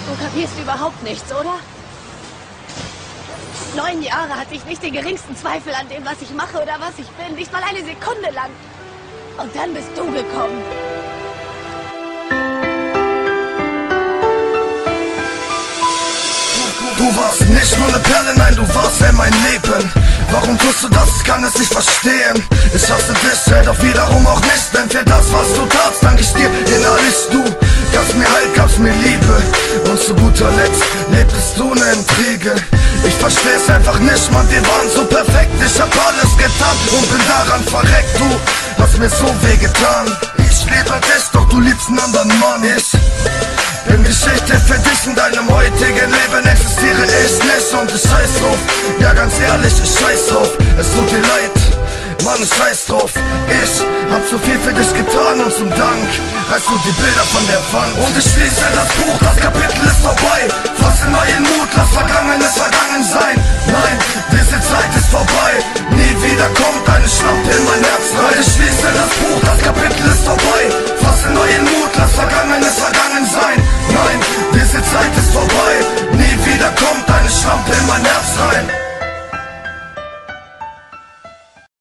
Du kapierst überhaupt nichts, oder? 9 Jahre hatte ich nicht den geringsten Zweifel an dem, was ich mache oder was ich bin. Nicht mal eine Sekunde lang. Und dann bist du gekommen. Du warst nicht nur eine Perle, nein, du warst ja mein Leben. Warum tust du das? Ich kann es nicht verstehen. Ich hasse dich, doch wiederum auch nicht. Denn für das, was du tatst, dank ich dir innerlich. Du gabst mir Halt, gabst mir Liebe. Und zu guter Letzt lebtest du eine Intrige. Ich versteh's einfach nicht, Mann, wir waren so perfekt. Ich hab alles getan und bin daran verreckt. Du hast mir so wehgetan. Ich liebe dich, doch du liebst einen anderen Mann. Ich bin Geschichte für dich in deinem heutigen Leben, existiere ich nicht und ich scheiß drauf. Ja, ganz ehrlich, ich scheiß drauf. Es tut dir leid, Mann, ich scheiß drauf. Ich hab so viel für dich getan und zum Dank reißt du die Bilder von der Wand. Und ich schließe das